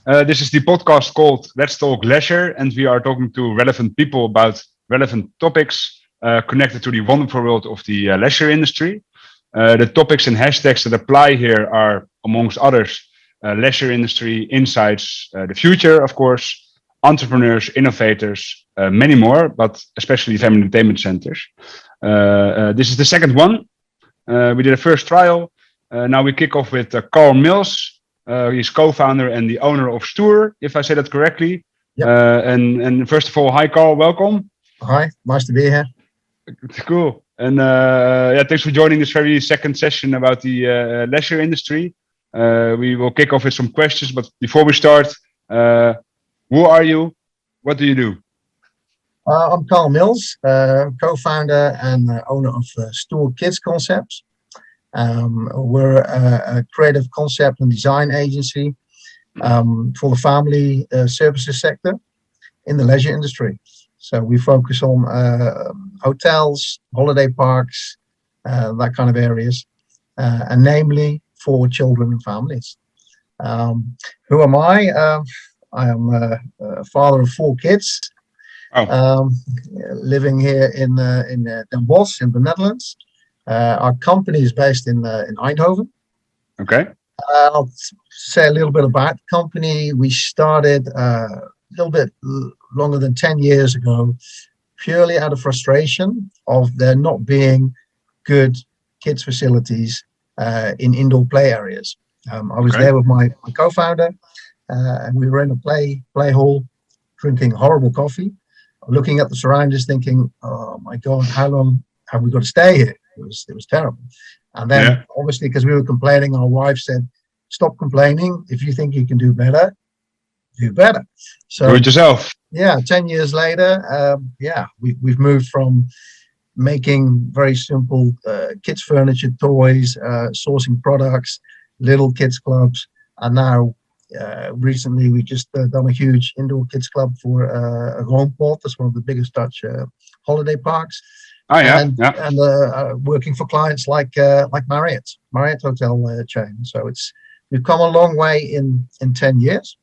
This is the podcast called Let's Talk Leisure, and we are talking to relevant people about relevant topics connected to the wonderful world of the leisure industry. The topics and hashtags that apply here are, amongst others, leisure industry, insights, the future, of course, entrepreneurs, innovators, many more, but especially family entertainment centers. This is the second one. We did a first trial. Now we kick off with Carl Mills. He's co-founder and the owner of Stoerrr, if I say that correctly. Yep. And first of all, hi Carl, welcome. Hi, nice to be here. Cool. And thanks for joining this very second session about the leisure industry. We will kick off with some questions, but before we start, who are you? What do you do? I'm Carl Mills, co-founder and owner of Stoerrr Kids Concepts. We're a creative concept and design agency for the family services sector in the leisure industry. So we focus on hotels, holiday parks, that kind of areas, and namely for children and families. Who am I? I am a father of 4 kids, living here in Den Bosch in the Netherlands. Our company is based in Eindhoven. Okay. I'll say a little bit about the company. We started a little bit longer than 10 years ago, purely out of frustration of there not being good kids facilities in indoor play areas. I was there with my co-founder, and we were in a play hall drinking horrible coffee, looking at the surroundings thinking, oh my God, how long have we got to stay here? It was terrible. And then obviously, because we were complaining, our wife said, stop complaining. If you think you can do better, do better. So do it yourself. Yeah, 10 years later, we've moved from making very simple kids furniture, toys, sourcing products, little kids clubs, and now recently we just done a huge indoor kids club for Roompot. That's one of the biggest Dutch holiday parks. Oh yeah, and working for clients like Marriott hotel chain. So we've come a long way in 10 years,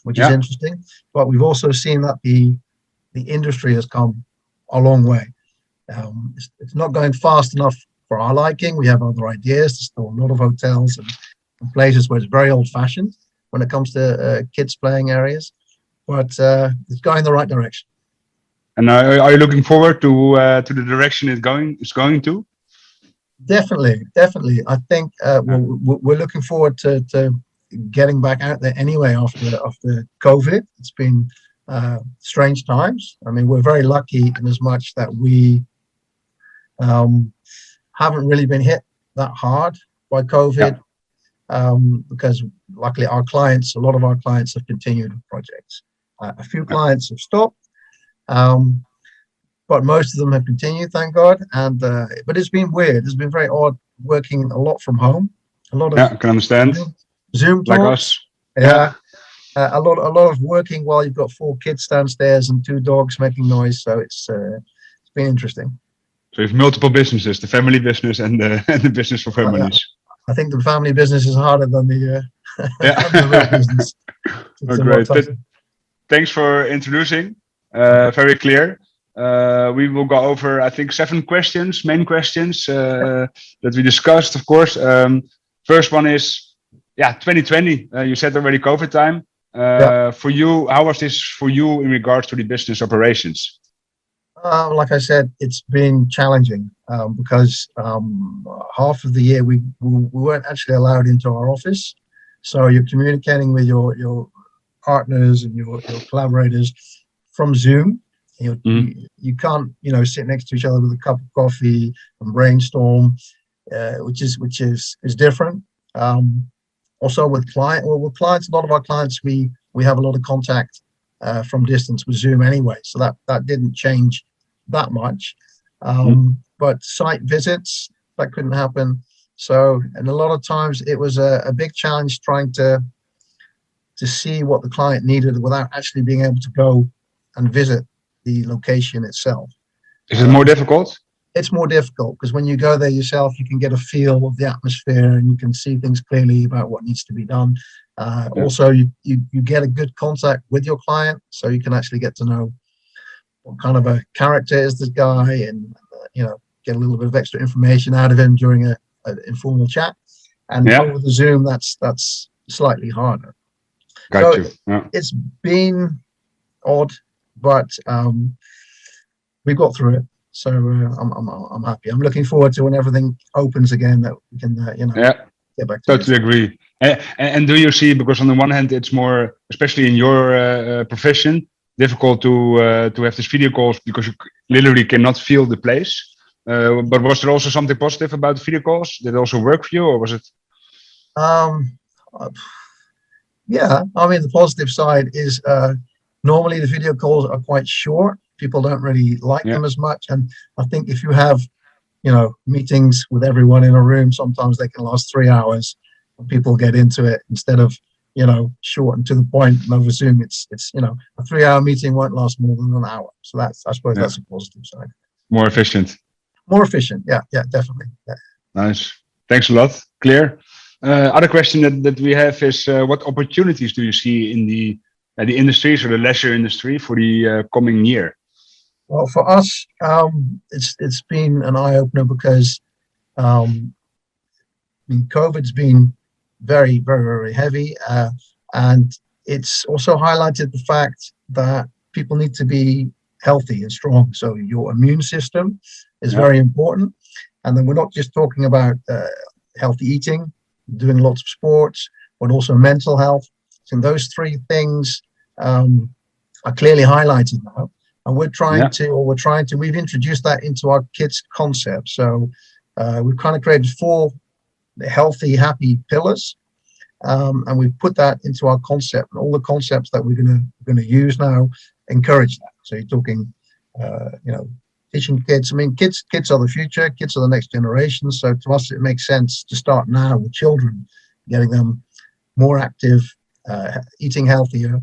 which is interesting. But we've also seen that the industry has come a long way. It's not going fast enough for our liking. We have other ideas. There's still a lot of hotels and places where it's very old-fashioned when it comes to kids playing areas, but it's going in the right direction. And are you looking forward to the direction it's going to? Definitely. I think we're looking forward to getting back out there anyway after COVID. It's been strange times. I mean, we're very lucky in as much that we haven't really been hit that hard by COVID, because luckily a lot of our clients have continued projects. A few clients have stopped. But most of them have continued, thank God. And but it's been weird. It's been very odd working a lot from home. A lot of I can understand. Zoom talks. Like us. A lot of working while you've got 4 kids downstairs and 2 dogs making noise. So it's been interesting. So you have multiple businesses: the family business and the business for families. I think the family business is harder than the the real business. Great. Thanks for introducing. Very clear. We will go over, I think, 7 main questions that we discussed, of course. First one is, 2020. You said already COVID time. For you, how was this for you in regards to the business operations? Like I said, it's been challenging because half of the year we weren't actually allowed into our office. So you're communicating with your partners and your collaborators from Zoom. You can't, sit next to each other with a cup of coffee and brainstorm, which is different. Also with clients, a lot of our clients, we have a lot of contact from distance with Zoom anyway, so that didn't change that much. But site visits, that couldn't happen. So, and a lot of times it was a big challenge trying to see what the client needed without actually being able to go and visit the location itself. Is it more difficult? it's more difficult because when you go there yourself, you can get a feel of the atmosphere and you can see things clearly about what needs to be done. Also, you get a good contact with your client, so you can actually get to know what kind of a character is this guy, and get a little bit of extra information out of him during an informal chat. And over the Zoom, that's slightly harder. Got you. Yeah. It's been odd, but we got through it. So I'm happy. I'm looking forward to when everything opens again, that we can get back to totally agree. And do you see, because on the one hand it's more, especially in your profession, difficult to have these video calls because you literally cannot feel the place. But was there also something positive about the video calls? Did it also work for you, or was it? Yeah, I mean, the positive side is normally the video calls are quite short. People don't really like them as much. And I think if you have, meetings with everyone in a room, sometimes they can last 3 hours. And people get into it instead of, short and to the point. And over Zoom, it's a 3-hour meeting won't last more than an hour. So I suppose that's a positive side. More efficient. More efficient. Yeah, definitely. Yeah. Nice. Thanks a lot. Clear. Other question that we have is what opportunities do you see in the industries or the leisure industry for the coming year? Well, for us, it's been an eye opener because COVID's been very, very, very heavy, and it's also highlighted the fact that people need to be healthy and strong. So your immune system is very important, and then we're not just talking about healthy eating, doing lots of sports, but also mental health. So those three things are clearly highlighted now. And we've introduced that into our kids concept. So we've kind of created 4 healthy, happy pillars. And we've put that into our concept, and all the concepts that we're going to use now encourage that. So you're talking, teaching kids. I mean, kids are the future. Kids are the next generation. So to us, it makes sense to start now with children, getting them more active, eating healthier,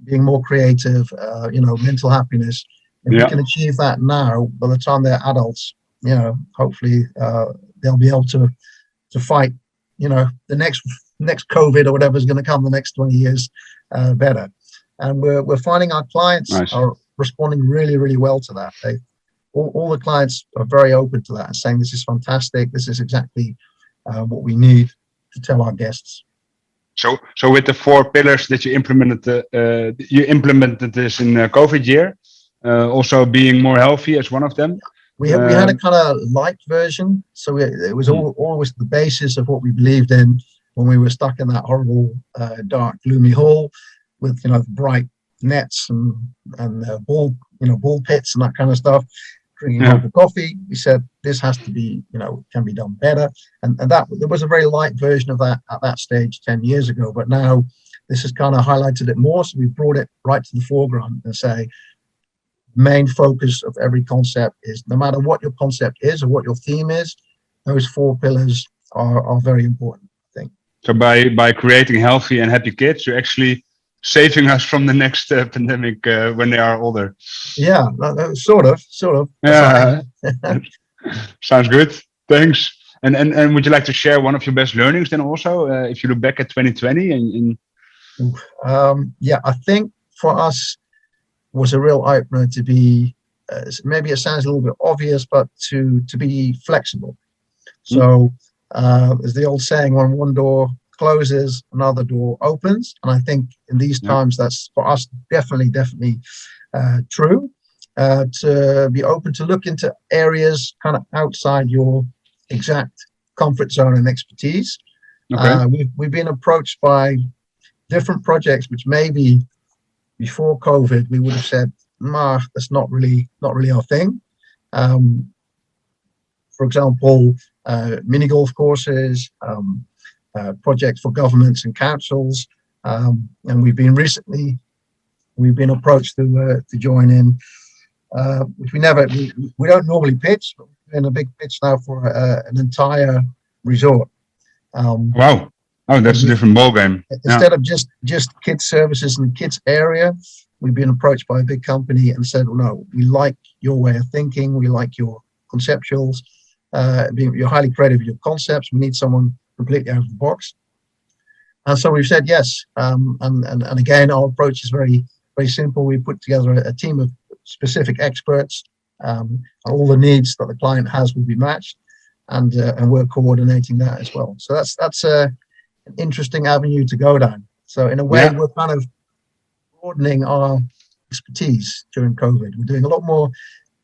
being more creative, mental happiness. If we can achieve that now, by the time they're adults, hopefully they'll be able to fight, the next COVID or whatever is going to come the next 20 years better. And we're finding our clients are responding really, really well to that. All the clients are very open to that and saying, this is fantastic. This is exactly what we need to tell our guests. So with the 4 pillars that you implemented this in COVID year, also being more healthy as one of them. We had a kind of light version, so it was always the basis of what we believed in when we were stuck in that horrible, dark, gloomy hall with bright nets and ball pits and that kind of stuff. Drinking local coffee, we said this has to be, can be done better, and that there was a very light version of that at that stage 10 years ago. But now this has kind of highlighted it more, so we brought it right to the foreground and say, main focus of every concept is, no matter what your concept is or what your theme is, those 4 pillars are very important, I think. So by creating healthy and happy kids, you're actually saving us from the next pandemic when they are older. Yeah, sort of. Yeah, sounds good. Thanks. And would you like to share one of your best learnings then also, if you look back at 2020? I think for us was a real eye-opener to be, maybe it sounds a little bit obvious, but to be flexible. So as the old saying, when one door closes, another door opens. And I think in these times, that's for us definitely true. To be open to look into areas kind of outside your exact comfort zone and expertise. We've been approached by different projects which maybe before COVID we would have said, that's not really our thing. For example, mini golf courses, projects for governments and councils, and we've been approached to join in, which we don't normally pitch, but we're in a big pitch now for an entire resort. Wow. Oh, that's a different ballgame. Instead of just kids services in the kids area, we've been approached by a big company and said, well, no, we like your way of thinking, we like your conceptuals. You're highly creative with your concepts. We need someone completely out of the box. And so we've said yes. And again, our approach is very, very simple. We put together a team of specific experts. All the needs that the client has will be matched, and we're coordinating that as well. So that's an interesting avenue to go down. So in a way, we're kind of broadening our expertise during COVID. We're doing a lot more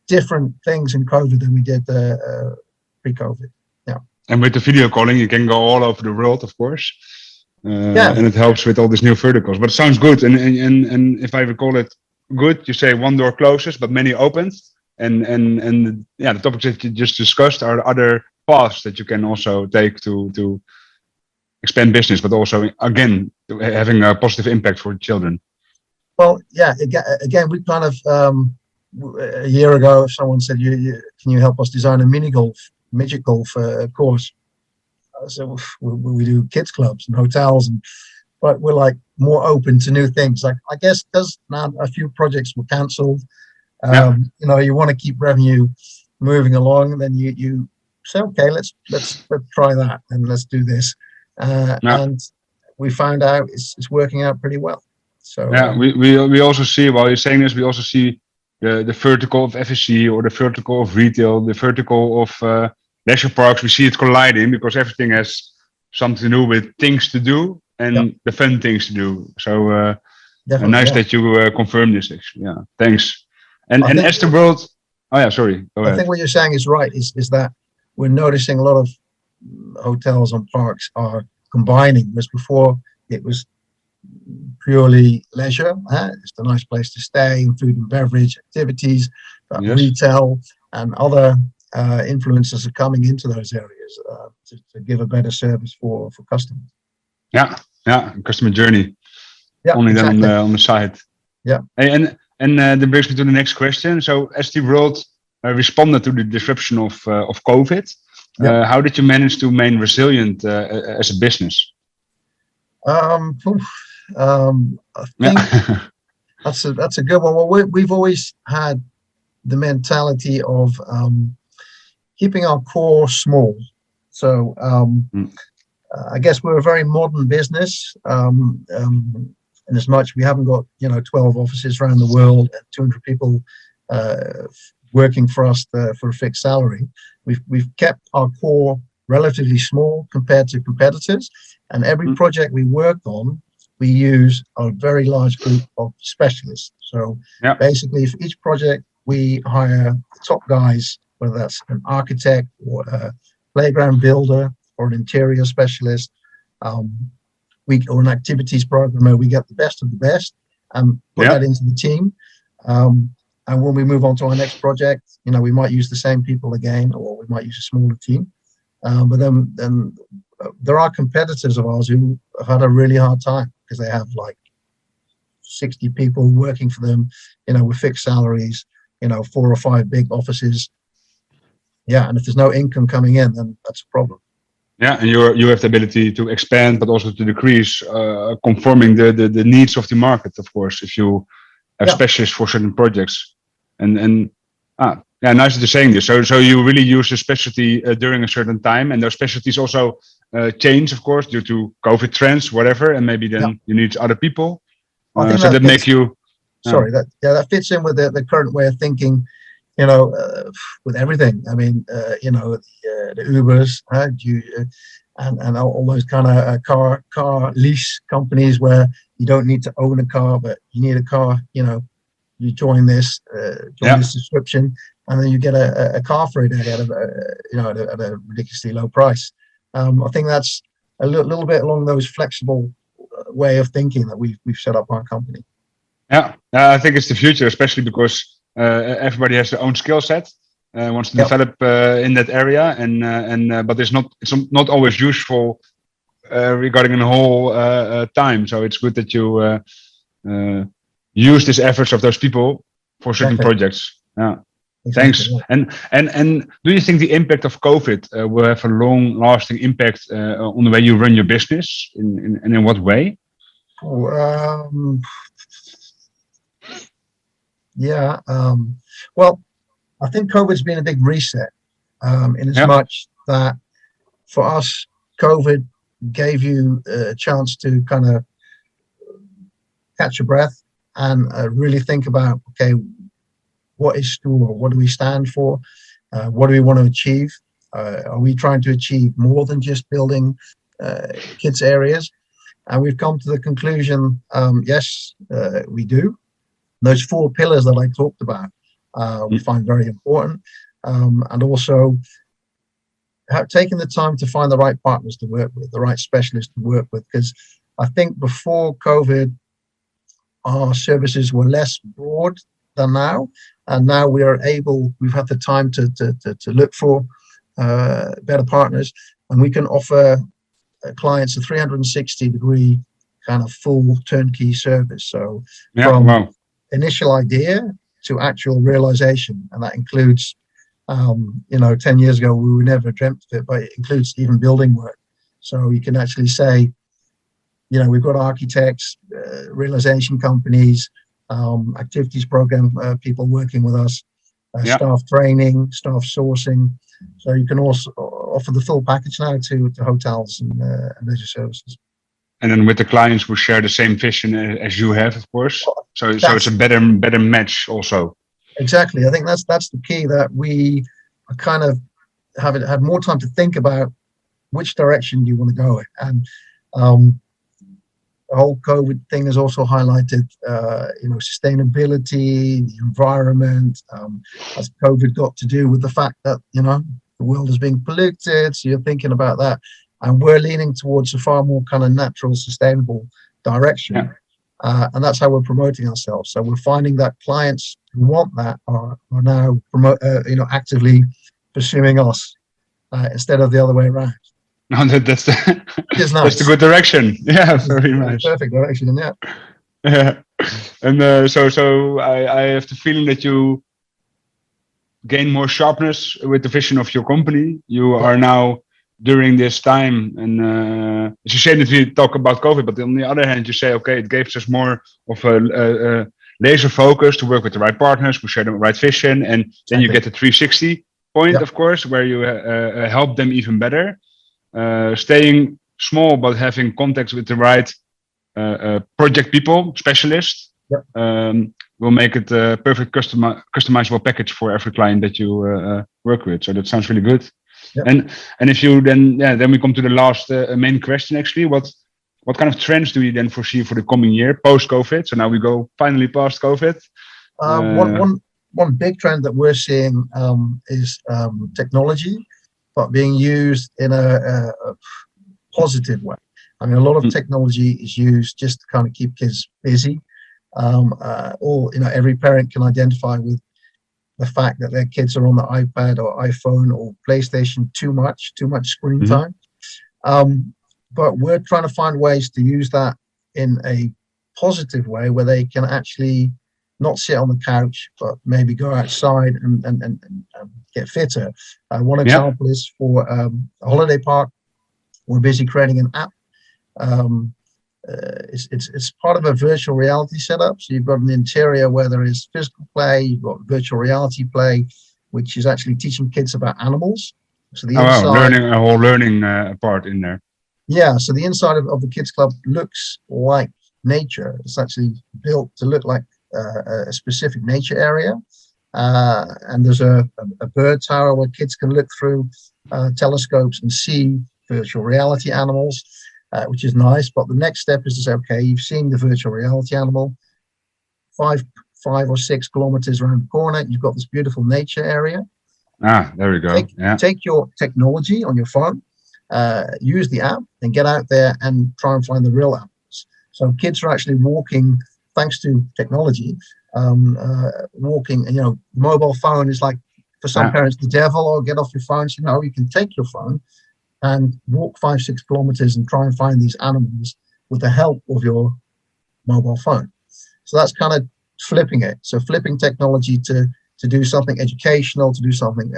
different things in COVID than we did pre-COVID. Yeah. And with the video calling, you can go all over the world, of course. And it helps with all these new verticals. But it sounds good. And if I recall it good, you say one door closes, but many opened. And yeah, the topics that you just discussed are other paths that you can also take to expand business, but also again having a positive impact for children. Well, yeah. Again, we kind of a year ago, someone said, "Can you help us design a midget golf course?" So we do kids clubs and hotels, but we're like more open to new things. Like I guess because now a few projects were cancelled. You know, you want to keep revenue moving along, and then you say, okay, let's try that and let's do this. And we found out it's working out pretty well. So yeah, we also see, while you're saying this, we also see the vertical of FSC or the vertical of retail, the vertical of leisure parks. We see it colliding because everything has something to do with things to do and the fun things to do. So nice that you confirm this. Actually, yeah, thanks. And as the world, oh yeah, sorry. Go ahead. I think what you're saying is right. Is that we're noticing a lot of hotels and parks are combining. Whereas before it was purely leisure. It's a nice place to stay, and food and beverage activities, retail, and other influencers are coming into those areas to give a better service for customers. Yeah, customer journey. Yeah, only exactly. then on the side. Yeah, and that brings me to the next question. So, as the world responded to the disruption of COVID, how did you manage to remain resilient as a business? I think that's a good one. Well, we've always had the mentality of keeping our core small. So I guess we're a very modern business, in as much we haven't got 12 offices around the world and 200 people working for us for a fixed salary. We've kept our core relatively small compared to competitors, and every project we work on, we use a very large group of specialists. So basically, for each project, we hire the top guys, whether that's an architect or a playground builder or an interior specialist, or an activities programmer. We get the best of the best and put that into the team. And when we move on to our next project, we might use the same people again, or we might use a smaller team. But then there are competitors of ours who have had a really hard time because they have like 60 people working for them, with fixed salaries, 4 or 5 big offices. Yeah, and if there's no income coming in, then that's a problem. Yeah, and you have the ability to expand, but also to decrease, conforming the needs of the market, of course, if you have specialists for certain projects. Nice that you're saying this. So you really use a specialty during a certain time, and those specialties also change, of course, due to COVID trends, whatever, and maybe then you need other people. So that make you. Sorry, that fits in with the current way of thinking. With everything. I mean, the Ubers, and all those kind of car lease companies where you don't need to own a car, but you need a car. You join this subscription, and then you get a car for it at a ridiculously low price. I think that's a little bit along those flexible way of thinking that we've set up our company. Yeah, I think it's the future, especially because everybody has their own skill set, wants to develop in that area, but it's not always useful regarding the whole time. So it's good that you use these efforts of those people for certain projects. Yeah, thanks. Yeah. And do you think the impact of COVID will have a long-lasting impact on the way you run your business, and in what way? Well, I think COVID's been a big reset. in as much that for us, COVID gave you a chance to kind of catch your breath and really think about, okay, what is Stoerrr? What do we stand for? What do we want to achieve? Are we trying to achieve more than just building kids areas? And we've come to the conclusion, yes, we do. Those 4 pillars that I talked about, we find very important. And also taking the time to find the right partners to work with, the right specialists to work with. Because I think before COVID, our services were less broad than now. And now we've had the time to look for better partners. And we can offer clients a 360-degree kind of full turnkey service. So from initial idea to actual realization, and that includes 10 years ago we would never dreamt of it, but it includes even building work. So you can actually say, we've got architects, realization companies, activities program people working with us, staff training, staff sourcing. So you can also offer the full package now to hotels and leisure services. And then with the clients who share the same vision as you have, of course. So it's a better match also. Exactly. I think that's the key, that we are kind of had more time to think about which direction you want to go in. And the whole COVID thing has also highlighted, sustainability, the environment. As COVID got to do with the fact that, the world is being polluted. So you're thinking about that. And we're leaning towards a far more kind of natural, sustainable direction. Yeah. And that's how we're promoting ourselves. So we're finding that clients who want that are now actively pursuing us instead of the other way around. No, that's the nice. That's the good direction. Yeah, very nice. Perfect direction, yeah. Yeah, and so I have the feeling that you gain more sharpness with the vision of your company. You are now during this time, and it's a shame that we talk about COVID, but on the other hand, you say, okay, it gave us more of a laser focus to work with the right partners, who share the right vision, and then you get the 360 point, of course, where you help them even better. Staying small, but having contacts with the right project people, specialists, will make it a perfect customizable package for every client that you work with. So that sounds really good. Yep. And if you then we come to the last main question actually. What kind of trends do you then foresee for the coming year post COVID? So now we go finally past COVID. One big trend that we're seeing is technology, but being used in a positive way. I mean, a lot of technology is used just to kind of keep kids busy. Every parent can identify with the fact that their kids are on the iPad or iPhone or PlayStation too much screen time. But we're trying to find ways to use that in a positive way where they can actually not sit on the couch, but maybe go outside and get fitter. One example is for a holiday park. We're busy creating an app. It's part of a virtual reality setup. So you've got an interior where there is physical play, you've got virtual reality play, which is actually teaching kids about animals. So the inside, a whole learning part in there. Yeah, so the inside of the kids club looks like nature. It's actually built to look like a specific nature area. And there's a bird tower where kids can look through telescopes and see virtual reality animals. Which is nice, but the next step is to say, okay, you've seen the virtual reality animal, 5 or 6 kilometers around the corner, you've got this beautiful nature area. There we go. Take your technology on your phone, use the app, and get out there and try and find the real animals. So kids are actually walking, thanks to technology, walking. And mobile phone is like for some parents the devil. Or get off your phone. So no, you can take your phone and walk 5-6 kilometers and try and find these animals with the help of your mobile phone. So that's kind of flipping it. So flipping technology to do something educational, to do something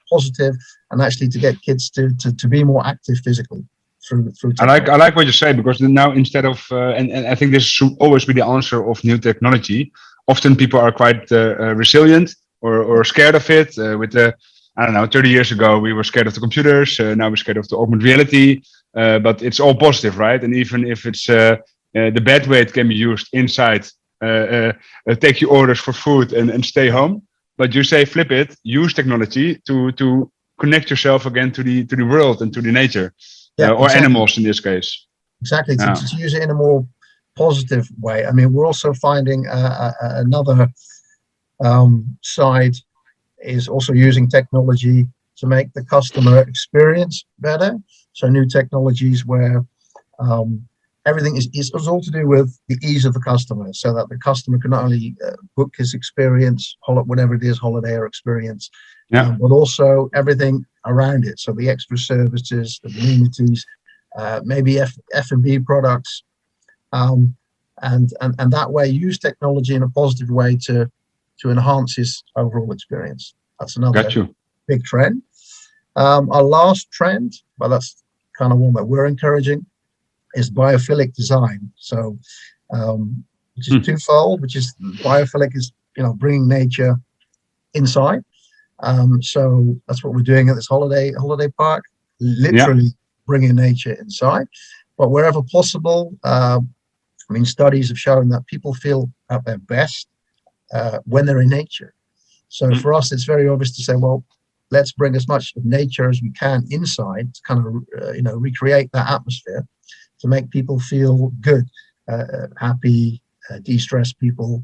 positive, and actually to get kids to be more active physically through technology. I like what you say, because now instead of and I think this should always be the answer of new technology. Often people are quite resilient or scared of it with the I don't know, 30 years ago, we were scared of the computers. Now we're scared of the augmented reality. But it's all positive, right? And even if it's the bad way, it can be used inside, take your orders for food and stay home. But you say, flip it, use technology to connect yourself again to the world and to the nature, Yeah, or exactly. animals in this case. Exactly. Yeah. To use it in a more positive way. I mean, we're also finding another side is also using technology to make the customer experience better. So new technologies where everything is all to do with the ease of the customer, so that the customer can not only book his experience, whatever it is, holiday or experience, Yeah. but also everything around it. So the extra services, the amenities, maybe F&B products, and that way use technology in a positive way to enhance his overall experience. That's another Got you. big trend. Our last trend, well, that's kind of one that we're encouraging, is biophilic design. So, which is twofold, which is biophilic is, bringing nature inside. So that's what we're doing at this holiday park, literally bringing nature inside. But wherever possible, I mean, studies have shown that people feel at their best when they're in nature. So for us, it's very obvious to say, well, let's bring as much of nature as we can inside to kind of, recreate that atmosphere to make people feel good, happy, de-stress people,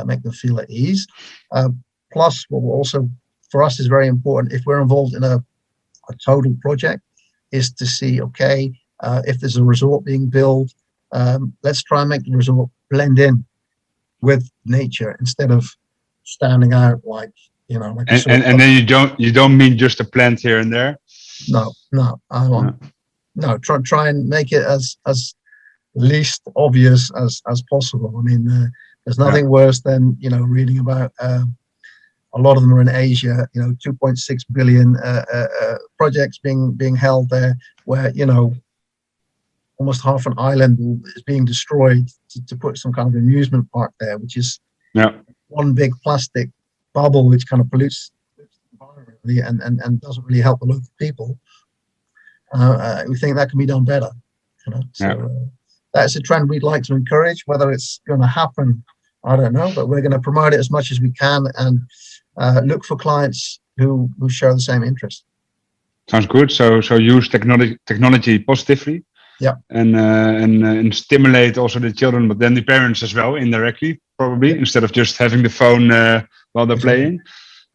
make them feel at ease. Plus, what will also, for us, is very important, if we're involved in a total project, is to see, okay, if there's a resort being built, let's try and make the resort blend in with nature instead of standing out like, like a sort And then you don't mean just a plant here and there. No, try and make it as least obvious as possible. I mean, there's nothing worse than reading about a lot of them are in Asia, 2.6 billion projects being held there, where almost half an island is being destroyed to put some kind of amusement park there, which is one big plastic bubble which kind of pollutes the environment and doesn't really help the local people. We think that can be done better. So that's a trend we'd like to encourage. Whether it's going to happen, I don't know, but we're going to promote it as much as we can and look for clients who show the same interest. Sounds good. So use technology positively. Yeah. And stimulate also the children, but then the parents as well, indirectly, probably, instead of just having the phone while they're playing.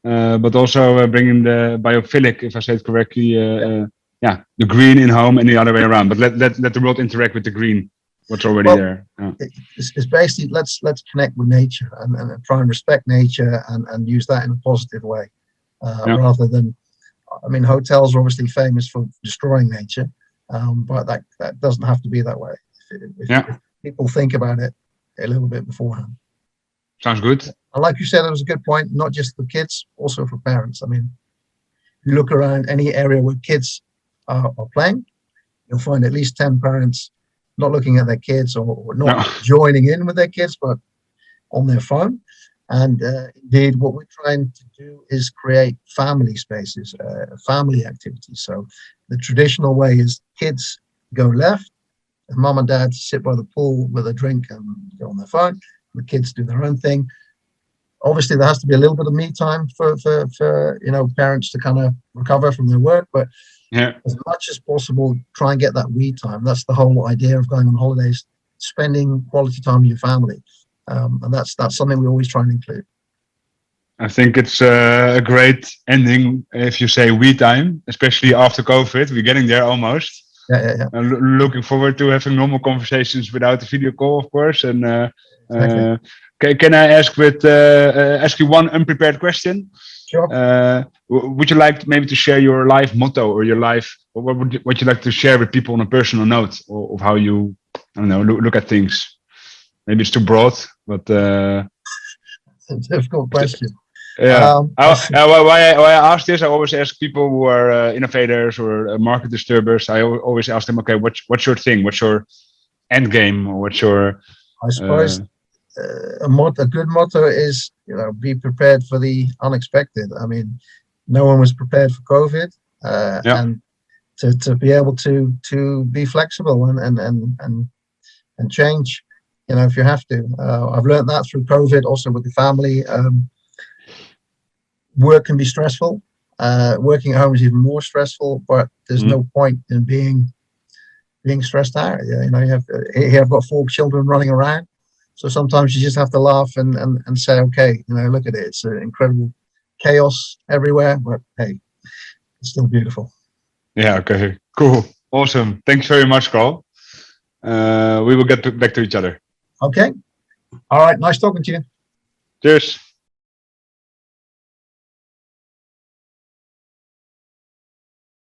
But also bringing the biophilic, if I say it correctly, the green in home and the other way around. But let the world interact with the green, what's already there. It's basically let's connect with nature and try and respect nature and use that in a positive way, rather than, I mean, hotels are obviously famous for destroying nature, but that doesn't have to be that way. If people think about it a little bit beforehand. Sounds good. And like you said, it was a good point, not just for kids, also for parents. I mean, if you look around any area where kids are playing, you'll find at least 10 parents not looking at their kids or not joining in with their kids, but on their phone. And indeed, what we're trying to do is create family spaces, family activities. So the traditional way is kids go left, and mom and dad sit by the pool with a drink and go on their phone. The kids do their own thing. Obviously, there has to be a little bit of me time for parents to kind of recover from their work, but as much as possible, try and get that we time. That's the whole idea of going on holidays, spending quality time with your family, and that's something we always try and include. I think it's a great ending if you say we time, especially after COVID. We're getting there almost. Yeah. Looking forward to having normal conversations without the video call, of course. And Exactly. can I ask you one unprepared question? Sure. Would you like maybe to share your life motto or your life? What you like to share with people on a personal note of how you, I don't know, look at things? Maybe it's too broad, but It's a difficult question. Yeah. Why I ask this, I always ask people who are innovators or market disturbers. I always ask them, okay, what's your thing? What's your end game? Or what's your? I suppose a good motto is, be prepared for the unexpected. I mean, no one was prepared for COVID, Yeah. and to be able to be flexible and change, if you have to. I've learned that through COVID, also with the family. Work can be stressful. Working at home is even more stressful, but there's no point in being stressed out. You have here I've got 4 children running around, so sometimes you just have to laugh and say, okay, look at it. It's an incredible chaos everywhere, but hey, it's still beautiful. Yeah. Okay. Cool. Awesome. Thanks very much, Carl. We will get back to each other. Okay. All right. Nice talking to you. Cheers.